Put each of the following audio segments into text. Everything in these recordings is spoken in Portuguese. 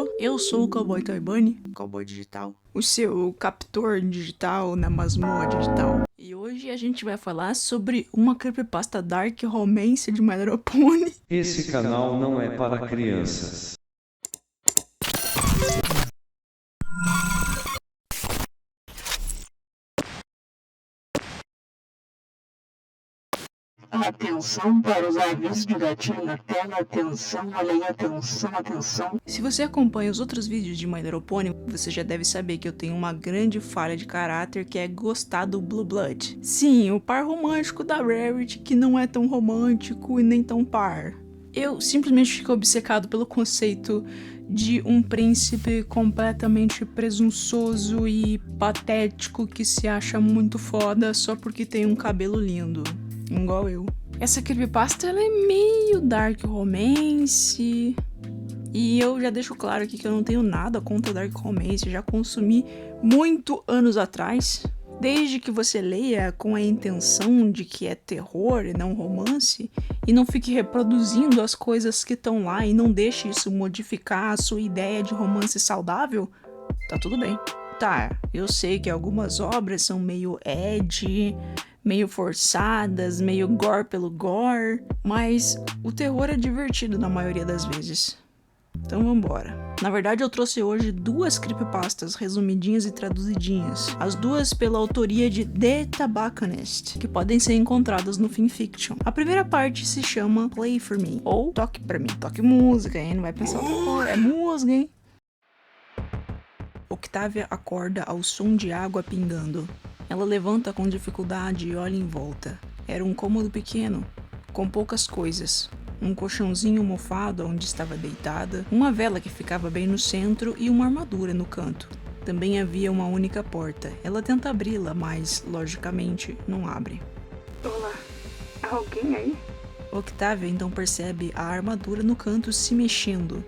Alô, eu sou o Cowboy Toybunny, Cowboy Digital, o seu captor digital na masmorra digital. E hoje a gente vai falar sobre uma creepypasta dark romance de My Little Pony. Esse canal não é para crianças. Atenção para os avisos de gatilho na tela, atenção, olha aí, atenção, atenção. Se você acompanha os outros vídeos de My Little Pony, você já deve saber que eu tenho uma grande falha de caráter que é gostar do Blue Blood. Sim, o par romântico da Rarity que não é tão romântico e nem tão par. Eu simplesmente fico obcecado pelo conceito de um príncipe completamente presunçoso e patético que se acha muito foda só porque tem um cabelo lindo. Igual eu. Essa creepypasta ela é meio dark romance. E eu já deixo claro aqui que eu não tenho nada contra dark romance. Já consumi muito anos atrás. Desde que você leia com a intenção de que é terror e não romance. E não fique reproduzindo as coisas que estão lá. E não deixe isso modificar a sua ideia de romance saudável. Tá tudo bem. Tá, eu sei que algumas obras são meio edgy, meio forçadas, meio gore pelo gore, mas o terror é divertido na maioria das vezes. Então vambora. Na verdade eu trouxe hoje duas creepypastas resumidinhas e traduzidinhas, as duas pela autoria de The Tobacconist, que podem ser encontradas no fanfiction. A primeira parte se chama Play For Me, ou Toque Pra Mim. Toque música, hein? Não vai pensar, é música, hein? Octavia acorda ao som de água pingando. Ela levanta com dificuldade e olha em volta. Era um cômodo pequeno, com poucas coisas. Um colchãozinho mofado onde estava deitada, uma vela que ficava bem no centro e uma armadura no canto. Também havia uma única porta. Ela tenta abri-la, mas, logicamente, não abre. Olá, alguém aí? Octavia então percebe a armadura no canto se mexendo.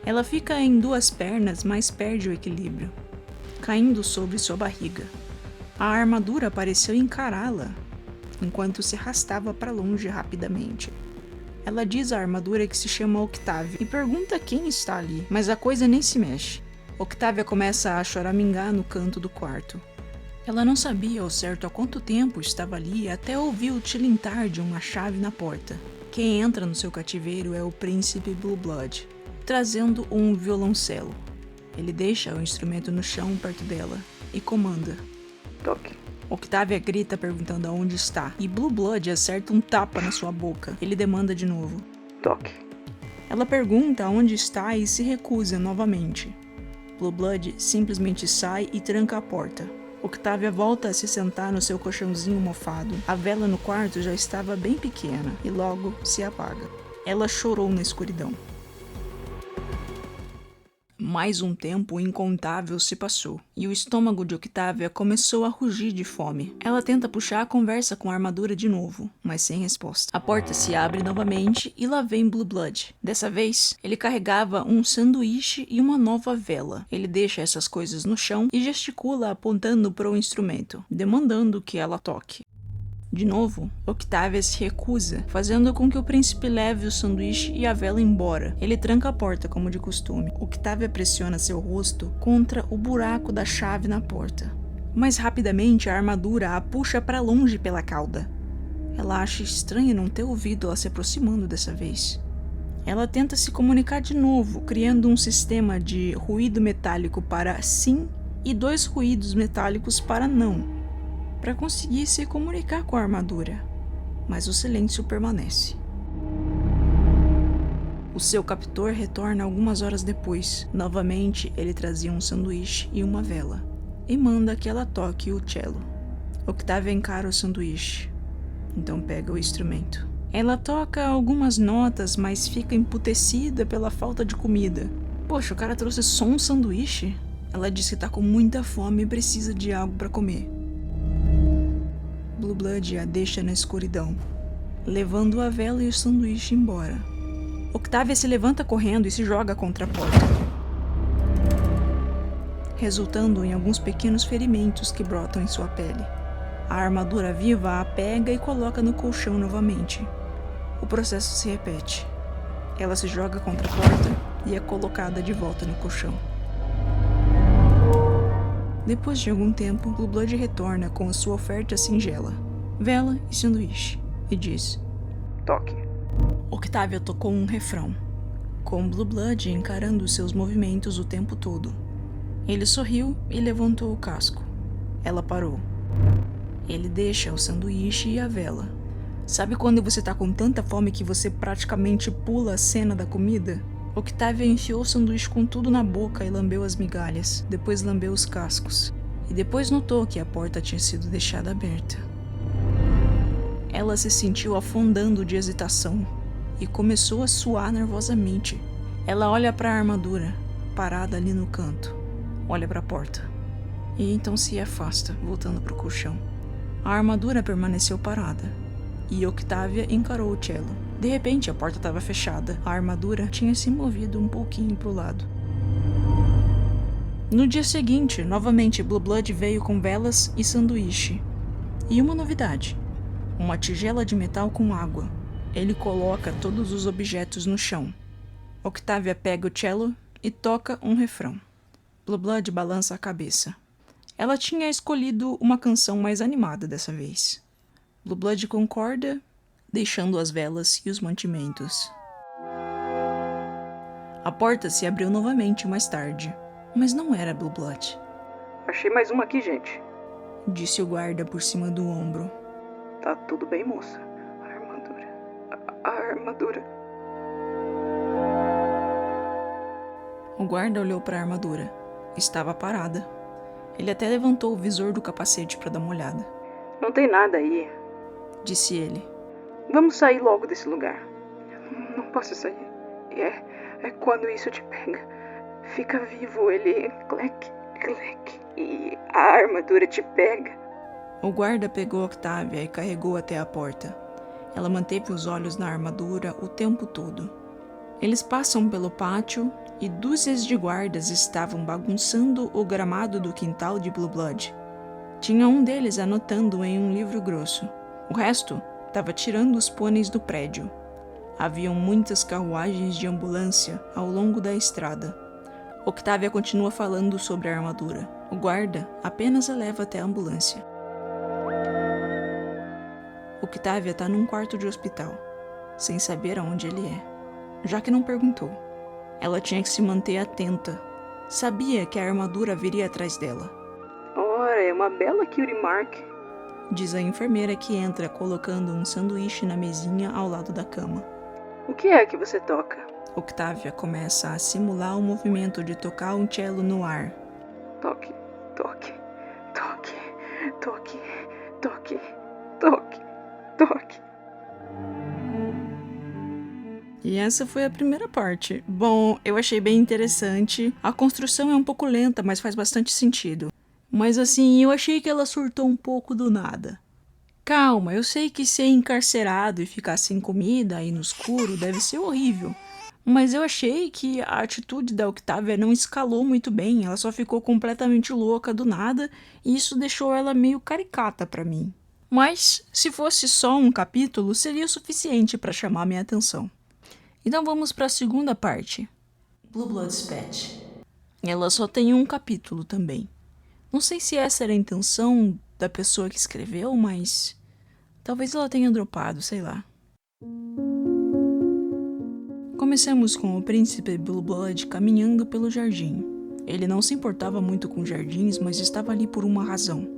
Ela fica em duas pernas, mas perde o equilíbrio, caindo sobre sua barriga. A armadura pareceu encará-la, enquanto se arrastava para longe rapidamente. Ela diz à armadura que se chama Octavia e pergunta quem está ali, mas a coisa nem se mexe. Octavia começa a choramingar no canto do quarto. Ela não sabia ao certo há quanto tempo estava ali até ouvir o tilintar de uma chave na porta. Quem entra no seu cativeiro é o príncipe Blue Blood, trazendo um violoncelo. Ele deixa o instrumento no chão perto dela e comanda. Toque. Octavia grita perguntando aonde está, e Blue Blood acerta um tapa na sua boca. Ele demanda de novo. Toque. Ela pergunta aonde está e se recusa novamente. Blue Blood simplesmente sai e tranca a porta. Octavia volta a se sentar no seu colchãozinho mofado. A vela no quarto já estava bem pequena e logo se apaga. Ela chorou na escuridão. Mais um tempo incontável se passou, e o estômago de Octavia começou a rugir de fome. Ela tenta puxar a conversa com a armadura de novo, mas sem resposta. A porta se abre novamente e lá vem Blue Blood. Dessa vez, ele carregava um sanduíche e uma nova vela. Ele deixa essas coisas no chão e gesticula apontando para o instrumento, demandando que ela toque. De novo, Octavia se recusa, fazendo com que o príncipe leve o sanduíche e a vela embora. Ele tranca a porta como de costume. Octavia pressiona seu rosto contra o buraco da chave na porta. Mas rapidamente a armadura a puxa para longe pela cauda. Ela acha estranho não ter ouvido ela se aproximando dessa vez. Ela tenta se comunicar de novo, criando um sistema de ruído metálico para sim e dois ruídos metálicos para não, para conseguir se comunicar com a armadura, mas o silêncio permanece. O seu captor retorna algumas horas depois. Novamente, ele trazia um sanduíche e uma vela, e manda que ela toque o cello. Octavia encara o sanduíche, então pega o instrumento. Ela toca algumas notas, mas fica emputecida pela falta de comida. Poxa, o cara trouxe só um sanduíche? Ela diz que tá com muita fome e precisa de algo para comer. Blue Blood a deixa na escuridão, levando a vela e o sanduíche embora. Octavia se levanta correndo e se joga contra a porta, resultando em alguns pequenos ferimentos que brotam em sua pele. A armadura viva a pega e coloca no colchão novamente. O processo se repete. Ela se joga contra a porta e é colocada de volta no colchão. Depois de algum tempo, Blue Blood retorna com a sua oferta singela, vela e sanduíche, e diz: Toque. Octavia tocou um refrão, com Blue Blood encarando seus movimentos o tempo todo. Ele sorriu e levantou o casco. Ela parou. Ele deixa o sanduíche e a vela. Sabe quando você tá com tanta fome que você praticamente pula a cena da comida? Octavia enfiou o sanduíche com tudo na boca e lambeu as migalhas, depois lambeu os cascos. E depois notou que a porta tinha sido deixada aberta. Ela se sentiu afundando de excitação e começou a suar nervosamente. Ela olha para a armadura, parada ali no canto. Olha para a porta. E então se afasta, voltando para o colchão. A armadura permaneceu parada. E Octavia encarou o cello. De repente, a porta estava fechada. A armadura tinha se movido um pouquinho para o lado. No dia seguinte, novamente, Blue Blood veio com velas e sanduíche. E uma novidade. Uma tigela de metal com água. Ele coloca todos os objetos no chão. Octavia pega o cello e toca um refrão. Blue Blood balança a cabeça. Ela tinha escolhido uma canção mais animada dessa vez. Blue Blood concorda, deixando as velas e os mantimentos. A porta se abriu novamente mais tarde, mas não era Blue Blood. Achei mais uma aqui, gente. Disse o guarda por cima do ombro. Tá tudo bem, moça? A armadura. A armadura. O guarda olhou para a armadura. Estava parada. Ele até levantou o visor do capacete para dar uma olhada. Não tem nada aí. Disse ele. Vamos sair logo desse lugar. Não posso sair. É quando isso te pega. Fica vivo, ele... Clec, clec. E a armadura te pega. O guarda pegou Octavia e carregou até a porta. Ela manteve os olhos na armadura o tempo todo. Eles passam pelo pátio e dúzias de guardas estavam bagunçando o gramado do quintal de Blue Blood. Tinha um deles anotando em um livro grosso. O resto estava tirando os pôneis do prédio. Haviam muitas carruagens de ambulância ao longo da estrada. Octavia continua falando sobre a armadura. O guarda apenas a leva até a ambulância. Octavia está num quarto de hospital, sem saber aonde ele é, já que não perguntou. Ela tinha que se manter atenta. Sabia que a armadura viria atrás dela. Ora, é uma bela cutie mark. Diz a enfermeira que entra colocando um sanduíche na mesinha ao lado da cama. O que é que você toca? Octavia começa a simular o movimento de tocar um cello no ar. Toque, toque, toque, toque, toque, toque, toque. E essa foi a primeira parte. Bom, eu achei bem interessante. A construção é um pouco lenta, mas faz bastante sentido. Mas assim, eu achei que ela surtou um pouco do nada. Calma, eu sei que ser encarcerado e ficar sem comida aí no escuro deve ser horrível. Mas eu achei que a atitude da Octavia não escalou muito bem. Ela só ficou completamente louca do nada e isso deixou ela meio caricata pra mim. Mas, se fosse só um capítulo, seria o suficiente pra chamar minha atenção. Então vamos para a segunda parte. Blue Blood's Pet. Ela só tem um capítulo também. Não sei se essa era a intenção da pessoa que escreveu, mas talvez ela tenha dropado, sei lá. Começamos com o príncipe Blue Blood caminhando pelo jardim. Ele não se importava muito com jardins, mas estava ali por uma razão.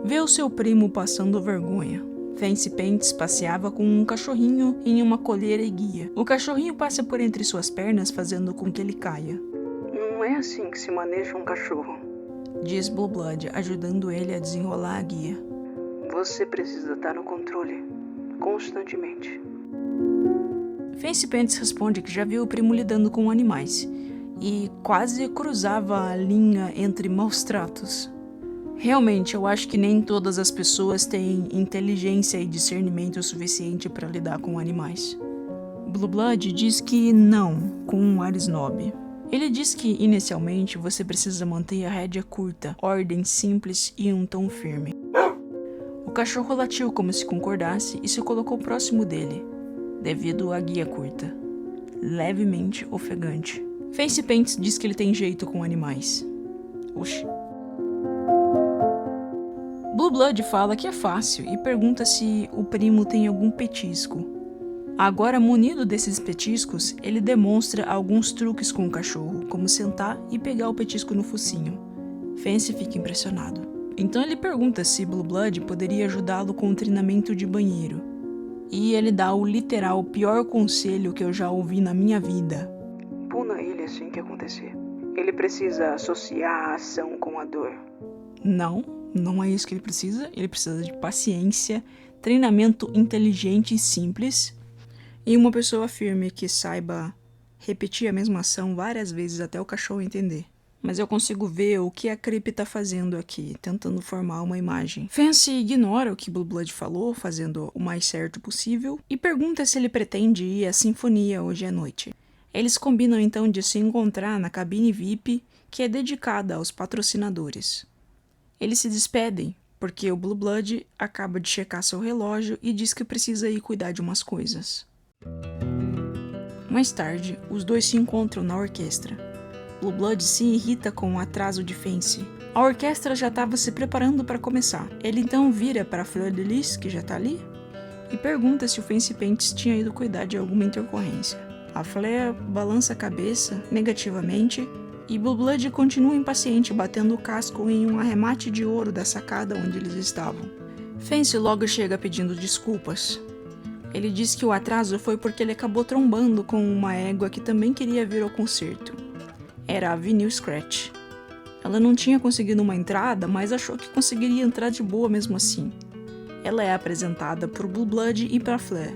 Vê o seu primo passando vergonha. Fancy Pants passeava com um cachorrinho em uma coleira e guia. O cachorrinho passa por entre suas pernas, fazendo com que ele caia. Não é assim que se maneja um cachorro. Diz Blue Blood, ajudando ele a desenrolar a guia. Você precisa estar no controle, constantemente. Fancy Pants responde que já viu o primo lidando com animais e quase cruzava a linha entre maus tratos. Realmente, eu acho que nem todas as pessoas têm inteligência e discernimento suficiente para lidar com animais. Blue Blood diz que não, com um ar snob. Ele diz que, inicialmente, você precisa manter a rédea curta, ordem simples e um tom firme. O cachorro latiu como se concordasse e se colocou próximo dele, devido à guia curta, levemente ofegante. Fancy Pants diz que ele tem jeito com animais. Oxi. Blue Blood fala que é fácil e pergunta se o primo tem algum petisco. Agora, munido desses petiscos, ele demonstra alguns truques com o cachorro, como sentar e pegar o petisco no focinho. Fancy fica impressionado. Então ele pergunta se Blue Blood poderia ajudá-lo com o treinamento de banheiro. E ele dá o literal pior conselho que eu já ouvi na minha vida. Puna ele assim que acontecer. Ele precisa associar a ação com a dor. Não é isso que ele precisa. Ele precisa de paciência, treinamento inteligente e simples, e uma pessoa firme que saiba repetir a mesma ação várias vezes até o cachorro entender. Mas eu consigo ver o que a Creep tá fazendo aqui, tentando formar uma imagem. Fancy ignora o que Blue Blood falou, fazendo o mais certo possível, e pergunta se ele pretende ir à sinfonia hoje à noite. Eles combinam então de se encontrar na cabine VIP, que é dedicada aos patrocinadores. Eles se despedem, porque o Blue Blood acaba de checar seu relógio e diz que precisa ir cuidar de umas coisas. Mais tarde, os dois se encontram na orquestra. Blue Blood se irrita com o atraso de Fancy. A orquestra já estava se preparando para começar. Ele então vira para Fleur de Lis, que já está ali, e pergunta se o Fancy Pants tinha ido cuidar de alguma intercorrência. A Fleur balança a cabeça negativamente, e Blue Blood continua impaciente, batendo o casco em um arremate de ouro da sacada onde eles estavam. Fancy logo chega pedindo desculpas. Ele diz que o atraso foi porque ele acabou trombando com uma égua que também queria vir ao concerto. Era a Vinyl Scratch. Ela não tinha conseguido uma entrada, mas achou que conseguiria entrar de boa mesmo assim. Ela é apresentada por Blue Blood e para Fleur.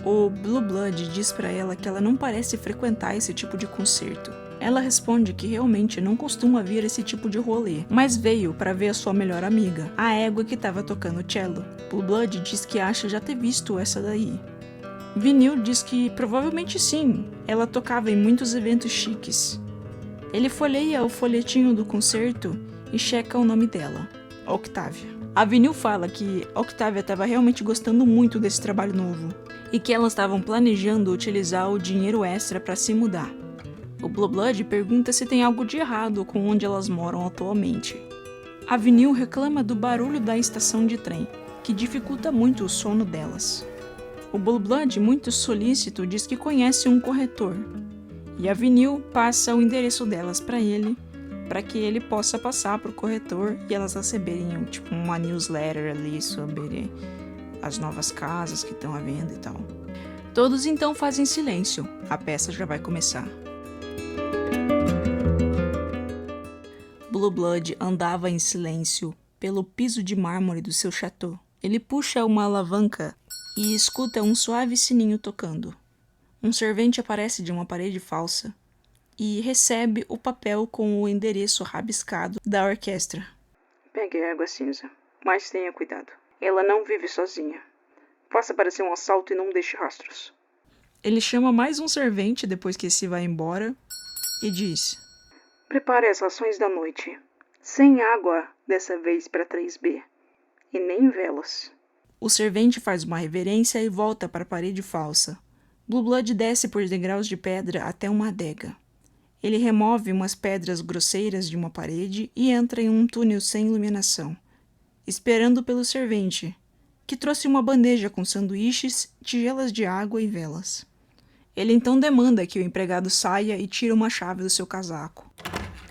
O Blue Blood diz pra ela que ela não parece frequentar esse tipo de concerto. Ela responde que realmente não costuma vir esse tipo de rolê, mas veio pra ver a sua melhor amiga, a égua que estava tocando cello. Blue Blood diz que acha já ter visto essa daí. Vinyl diz que provavelmente sim, ela tocava em muitos eventos chiques. Ele folheia o folhetinho do concerto e checa o nome dela, Octavia. A Vinyl fala que Octavia estava realmente gostando muito desse trabalho novo e que elas estavam planejando utilizar o dinheiro extra para se mudar. O Blue Blood pergunta se tem algo de errado com onde elas moram atualmente. A Vinyl reclama do barulho da estação de trem, que dificulta muito o sono delas. O Blue Blood, muito solícito, diz que conhece um corretor, e a Vinyl passa o endereço delas para ele, para que ele possa passar para o corretor e elas receberem uma newsletter ali sobre as novas casas que estão à venda e tal. Todos então fazem silêncio, a peça já vai começar. Blue Blood andava em silêncio pelo piso de mármore do seu chateau. Ele puxa uma alavanca e escuta um suave sininho tocando. Um servente aparece de uma parede falsa e recebe o papel com o endereço rabiscado da orquestra. Pegue a égua cinza, mas tenha cuidado. Ela não vive sozinha. Faça parecer um assalto e não deixe rastros. Ele chama mais um servente depois que esse vai embora e diz: Prepare as rações da noite. Sem água dessa vez para 3B. E nem velas. O servente faz uma reverência e volta para a parede falsa. Blue Blood desce por degraus de pedra até uma adega. Ele remove umas pedras grosseiras de uma parede e entra em um túnel sem iluminação, esperando pelo servente, que trouxe uma bandeja com sanduíches, tigelas de água e velas. Ele então demanda que o empregado saia e tire uma chave do seu casaco.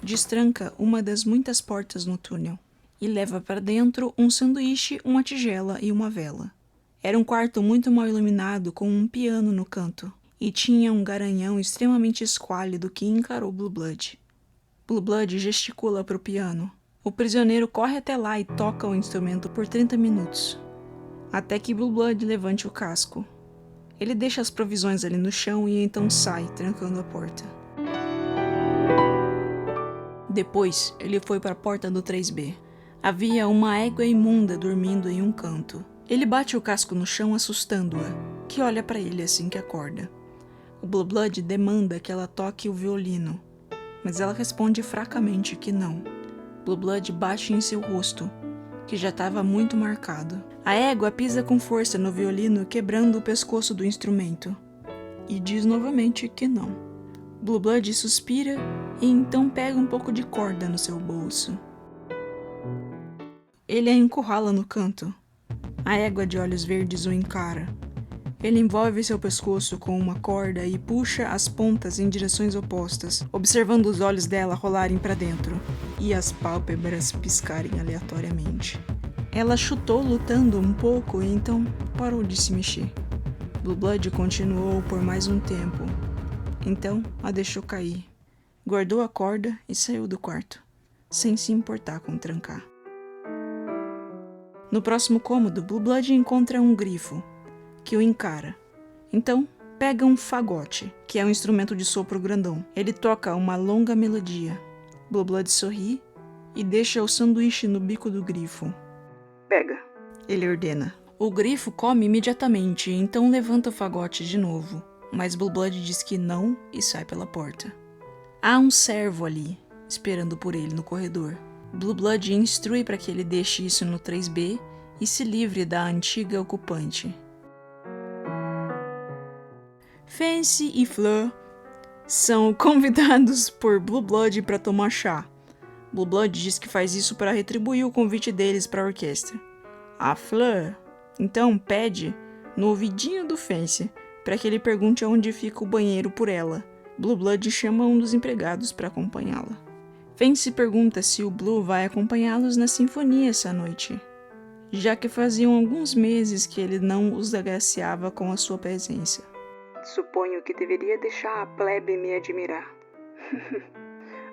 Destranca uma das muitas portas no túnel e leva para dentro um sanduíche, uma tigela e uma vela. Era um quarto muito mal iluminado com um piano no canto. E tinha um garanhão extremamente esquálido que encarou Blue Blood. Blue Blood gesticula para o piano. O prisioneiro corre até lá e toca o instrumento por 30 minutos, até que Blue Blood levante o casco. Ele deixa as provisões ali no chão e então sai, trancando a porta. Depois, ele foi para a porta do 3B. Havia uma égua imunda dormindo em um canto. Ele bate o casco no chão, assustando-a, que olha para ele assim que acorda. O Blue Blood demanda que ela toque o violino, mas ela responde fracamente que não. Blue Blood bate em seu rosto, que já estava muito marcado. A égua pisa com força no violino, quebrando o pescoço do instrumento. e diz novamente que não. Blue Blood suspira e então pega um pouco de corda no seu bolso. Ele a encurrala no canto. A égua de olhos verdes o encara. Ele envolve seu pescoço com uma corda e puxa as pontas em direções opostas, observando os olhos dela rolarem para dentro e as pálpebras piscarem aleatoriamente. Ela chutou lutando um pouco e então parou de se mexer. Blue Blood continuou por mais um tempo. Então a deixou cair. Guardou a corda e saiu do quarto, sem se importar com trancar. No próximo cômodo, Blue Blood encontra um grifo, que o encara. Então, pega um fagote, que é um instrumento de sopro grandão. Ele toca uma longa melodia. Blue Blood sorri e deixa o sanduíche no bico do grifo. Pega, Ele ordena. O grifo come imediatamente, então levanta o fagote de novo. Mas Blue Blood diz que não e sai pela porta. Há um servo ali, esperando por ele no corredor. Blue Blood instrui para que ele deixe isso no 3B e se livre da antiga ocupante. Fancy e Fleur são convidados por Blue Blood para tomar chá. Blue Blood diz que faz isso para retribuir o convite deles para a orquestra. A Fleur, então, pede no ouvidinho do Fancy para que ele pergunte onde fica o banheiro por ela. Blue Blood chama um dos empregados para acompanhá-la. Fancy pergunta se o Blue vai acompanhá-los na sinfonia essa noite, já que faziam alguns meses que ele não os agraciava com a sua presença. Suponho que deveria deixar a plebe me admirar.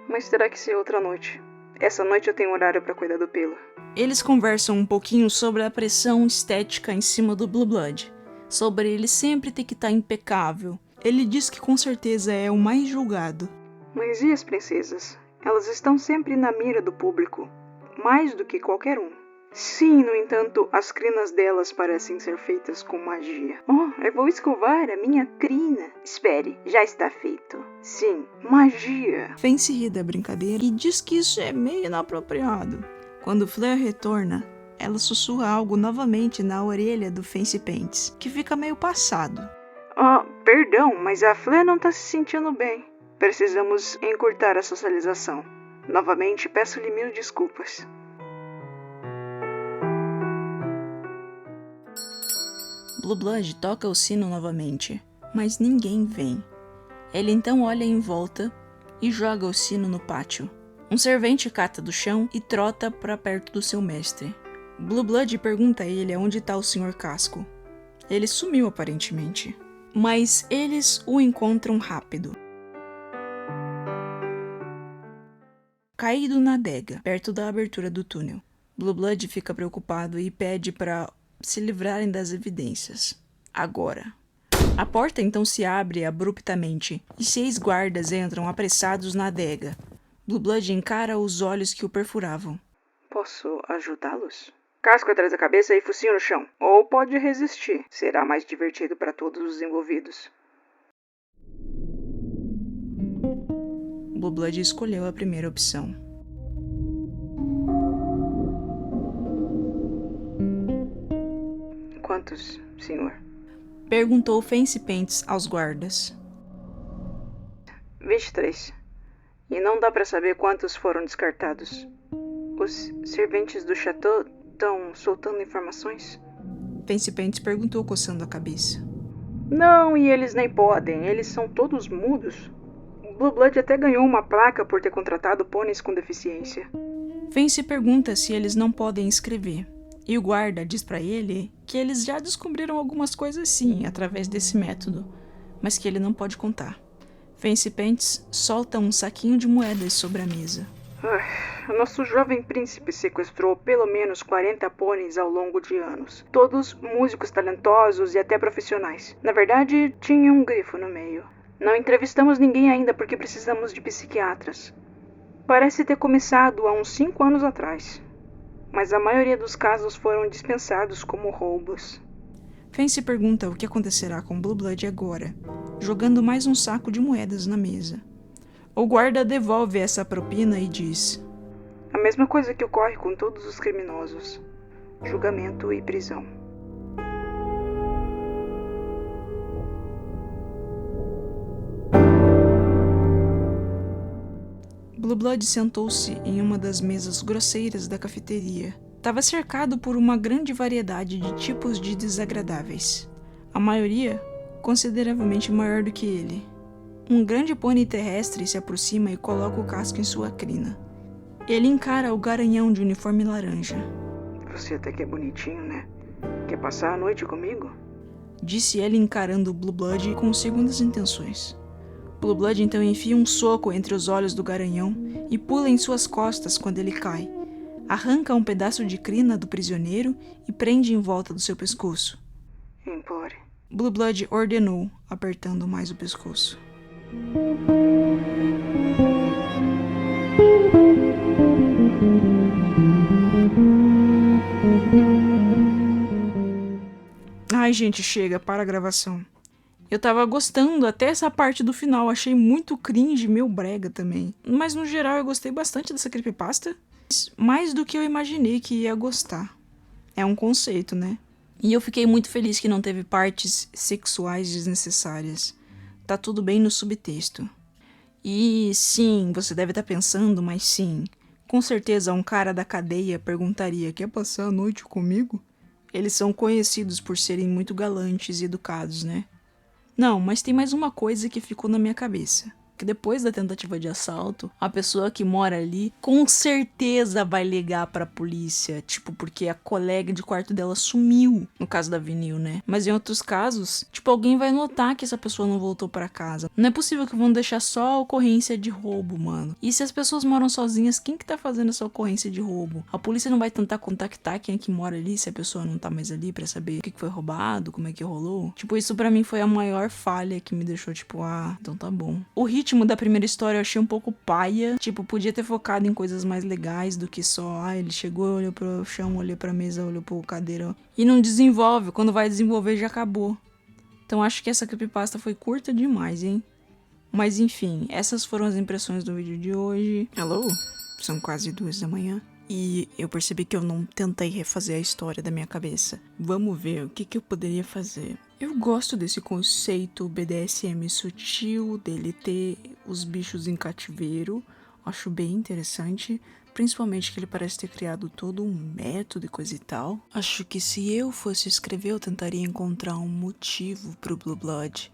Mas terá que ser outra noite. Essa noite eu tenho horário para cuidar do pelo. Eles conversam um pouquinho sobre a pressão estética em cima do Blue Blood, sobre ele sempre ter que estar impecável. Ele diz que com certeza é o mais julgado. Mas e as princesas? Elas estão sempre na mira do público, mais do que qualquer um. Sim, no entanto, as crinas delas parecem ser feitas com magia. Oh, eu vou escovar a minha crina. Espere, já está feito. Sim, magia. Fancy ri da brincadeira e diz que isso é meio inapropriado. Quando Fleur retorna, ela sussurra algo novamente na orelha do Fancy Pants, que fica meio passado. Oh, perdão, mas a Fleur não está se sentindo bem. Precisamos encurtar a socialização. Novamente, peço-lhe 1000 desculpas. Blue Blood toca o sino novamente, mas ninguém vem. Ele então olha em volta e joga o sino no pátio. Um servente cata do chão e trota para perto do seu mestre. Blue Blood pergunta a ele onde está o Sr. Casco. Ele sumiu aparentemente, mas eles o encontram rápido. Caído na adega, perto da abertura do túnel. Blue Blood fica preocupado e pede para se livrarem das evidências. Agora. A porta então se abre abruptamente e 6 guardas entram apressados na adega. Blue Blood encara os olhos que o perfuravam. Posso ajudá-los? Casco atrás da cabeça e focinho no chão. Ou pode resistir. Será mais divertido para todos os envolvidos. Blue Blood escolheu a primeira opção. Quantos, senhor? Perguntou Fancy Pants aos guardas. 23. E não dá para saber quantos foram descartados. Os serventes do chateau estão soltando informações? Fancy Pants perguntou coçando a cabeça. Não, e eles nem podem. Eles são todos mudos. Blue Blood até ganhou uma placa por ter contratado pôneis com deficiência. Fancy pergunta se eles não podem escrever. E o guarda diz pra ele que eles já descobriram algumas coisas sim, através desse método, mas que ele não pode contar. Fancy Pants solta um saquinho de moedas sobre a mesa. Nosso jovem príncipe sequestrou pelo menos 40 pôneis ao longo de anos. Todos músicos talentosos e até profissionais. Na verdade, tinha um grifo no meio. Não entrevistamos ninguém ainda porque precisamos de psiquiatras. Parece ter começado há uns 5 anos atrás. Mas a maioria dos casos foram dispensados como roubos. Fancy pergunta o que acontecerá com Blue Blood agora, jogando mais um saco de moedas na mesa. O guarda devolve essa propina e diz: a mesma coisa que ocorre com todos os criminosos. Julgamento e prisão. Blue Blood sentou-se em uma das mesas grosseiras da cafeteria. Estava cercado por uma grande variedade de tipos de desagradáveis. A maioria consideravelmente maior do que ele. Um grande pônei terrestre se aproxima e coloca o casco em sua crina. Ele encara o garanhão de uniforme laranja. Você até que é bonitinho, né? Quer passar a noite comigo? Disse ele encarando Blue Blood com segundas intenções. Blue Blood então enfia um soco entre os olhos do garanhão e pula em suas costas quando ele cai. Arranca um pedaço de crina do prisioneiro e prende em volta do seu pescoço. Implore. Blue Blood ordenou, apertando mais o pescoço. Ai, gente, chega, para a gravação. Eu tava gostando até essa parte do final, achei muito cringe, meio brega também. Mas no geral eu gostei bastante dessa creepypasta, mais do que eu imaginei que ia gostar. É um conceito, né? E eu fiquei muito feliz que não teve partes sexuais desnecessárias. Tá tudo bem no subtexto. E sim, você deve estar pensando, mas sim, com certeza um cara da cadeia perguntaria: quer passar a noite comigo? Eles são conhecidos por serem muito galantes e educados, né? Não, mas tem mais uma coisa que ficou na minha cabeça. Que depois da tentativa de assalto, a pessoa que mora ali com certeza vai ligar pra polícia. Tipo, porque a colega de quarto dela sumiu. No caso da Vinil, né? Mas em outros casos, tipo, alguém vai notar que essa pessoa não voltou pra casa. Não é possível que vão deixar só a ocorrência de roubo, mano. E se as pessoas moram sozinhas, quem que tá fazendo essa ocorrência de roubo? A polícia não vai tentar contactar quem é que mora ali, se a pessoa não tá mais ali, pra saber o que foi roubado, como é que rolou. Tipo, isso pra mim foi a maior falha que me deixou, tipo, ah, então tá bom. O ritmo da primeira história eu achei um pouco paia. Tipo, podia ter focado em coisas mais legais do que só, ele chegou, olhou pro chão, olhou pra mesa, olhou pro cadeira. E não desenvolve. Quando vai desenvolver, já acabou. Então acho que essa creepypasta foi curta demais, hein? Mas enfim, essas foram as impressões do vídeo de hoje. Hello? São quase 2 da manhã. E eu percebi que eu não tentei refazer a história da minha cabeça. Vamos ver o que eu poderia fazer. Eu gosto desse conceito BDSM sutil, dele ter os bichos em cativeiro. Acho bem interessante. Principalmente que ele parece ter criado todo um método e coisa e tal. Acho que se eu fosse escrever, eu tentaria encontrar um motivo pro Blue Blood.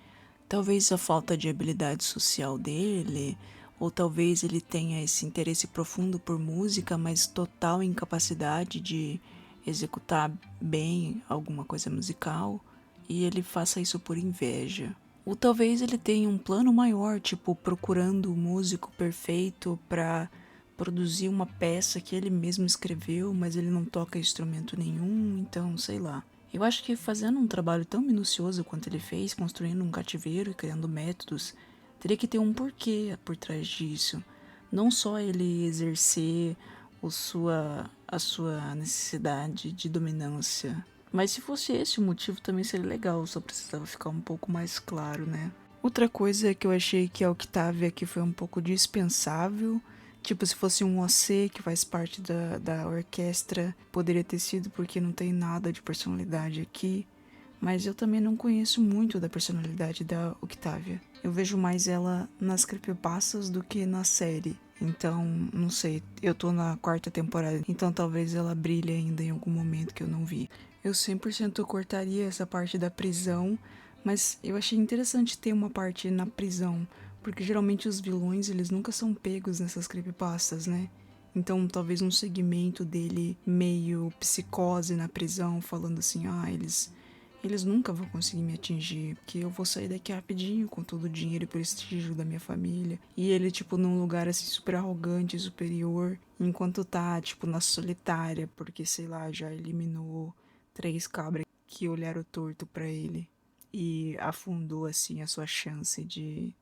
Talvez a falta de habilidade social dele, ou talvez ele tenha esse interesse profundo por música, mas total incapacidade de executar bem alguma coisa musical, e ele faça isso por inveja. Ou talvez ele tenha um plano maior, tipo procurando o músico perfeito pra produzir uma peça que ele mesmo escreveu, mas ele não toca instrumento nenhum, então sei lá. Eu acho que fazendo um trabalho tão minucioso quanto ele fez, construindo um cativeiro e criando métodos, teria que ter um porquê por trás disso. Não só ele exercer a sua necessidade de dominância. Mas se fosse esse o motivo também seria legal, só precisava ficar um pouco mais claro, né? Outra coisa que eu achei que a Octavia aqui foi um pouco dispensável. Tipo, se fosse um OC que faz parte da orquestra, poderia ter sido porque não tem nada de personalidade aqui. Mas eu também não conheço muito da personalidade da Octavia. Eu vejo mais ela nas creepypastas do que na série. Então, não sei, eu tô na 4ª temporada, então talvez ela brilhe ainda em algum momento que eu não vi. Eu 100% cortaria essa parte da prisão, mas eu achei interessante ter uma parte na prisão, porque geralmente os vilões, eles nunca são pegos nessas creepypastas, né? Então, talvez um segmento dele meio psicose na prisão, falando assim, eles nunca vão conseguir me atingir, porque eu vou sair daqui rapidinho com todo o dinheiro e prestígio da minha família. E ele, tipo, num lugar, assim, super arrogante, superior, enquanto tá, tipo, na solitária, porque, sei lá, já eliminou 3 cabras que olharam torto pra ele. E afundou, assim, a sua chance de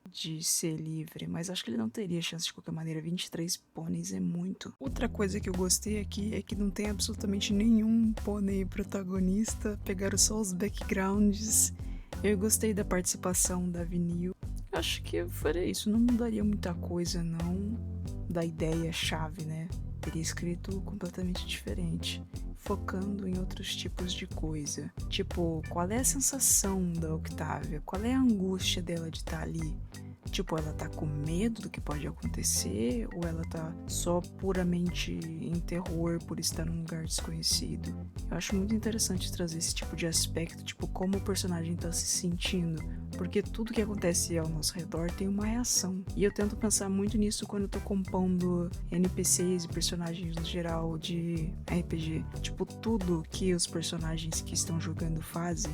ser livre. Mas acho que ele não teria chance de qualquer maneira. 23 pôneis é muito. Outra coisa que eu gostei aqui é que não tem absolutamente nenhum pônei protagonista. Pegaram só os backgrounds. Eu gostei da participação da Vinil. Acho que eu faria isso. Não mudaria muita coisa, não. Da ideia-chave, né? Teria escrito completamente diferente, focando em outros tipos de coisa. Tipo, qual é a sensação da Octavia? Qual é a angústia dela de estar ali? Tipo, ela tá com medo do que pode acontecer ou ela tá só puramente em terror por estar num lugar desconhecido? Eu acho muito interessante trazer esse tipo de aspecto, tipo, como o personagem tá se sentindo, porque tudo que acontece ao nosso redor tem uma reação. E eu tento pensar muito nisso quando eu tô compondo NPCs e personagens no geral de RPG. Tipo, tudo que os personagens que estão jogando fazem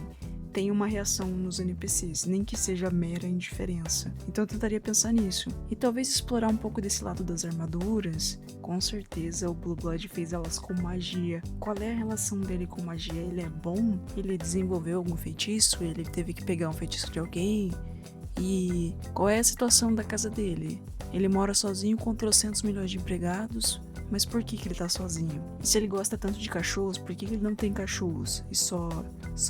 tem uma reação nos NPCs, nem que seja mera indiferença. Então eu tentaria pensar nisso. E talvez explorar um pouco desse lado das armaduras. Com certeza o Blue Blood fez elas com magia. Qual é a relação dele com magia? Ele é bom? Ele desenvolveu algum feitiço? Ele teve que pegar um feitiço de alguém? E qual é a situação da casa dele? Ele mora sozinho com 300 milhões de empregados? Mas por que ele tá sozinho? E se ele gosta tanto de cachorros, por que ele não tem cachorros? E só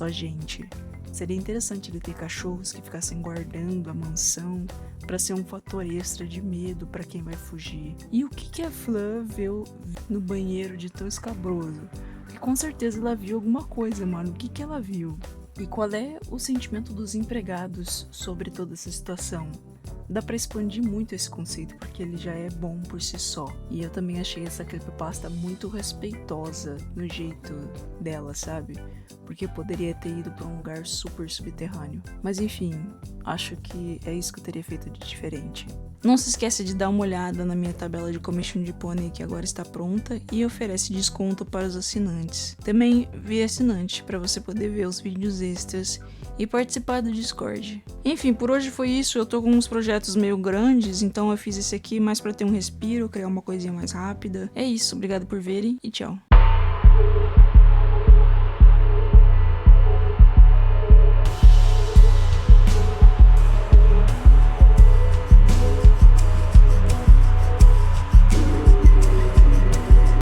gente? Seria interessante ele ter cachorros que ficassem guardando a mansão para ser um fator extra de medo para quem vai fugir. E o que a Fleur viu no banheiro de tão escabroso? Porque com certeza ela viu alguma coisa, mano. O que ela viu? E qual é o sentimento dos empregados sobre toda essa situação? Dá pra expandir muito esse conceito, porque ele já é bom por si só. E eu também achei essa creepypasta muito respeitosa no jeito dela, sabe? Porque poderia ter ido pra um lugar super subterrâneo. Mas enfim, acho que é isso que eu teria feito de diferente. Não se esqueça de dar uma olhada na minha tabela de Commission de Pônei, que agora está pronta e oferece desconto para os assinantes. Também vire assinante para você poder ver os vídeos extras e participar do Discord. Enfim, por hoje foi isso. Eu tô com uns projetos meio grandes, então eu fiz esse aqui mais para ter um respiro, criar uma coisinha mais rápida. É isso, obrigado por verem e tchau.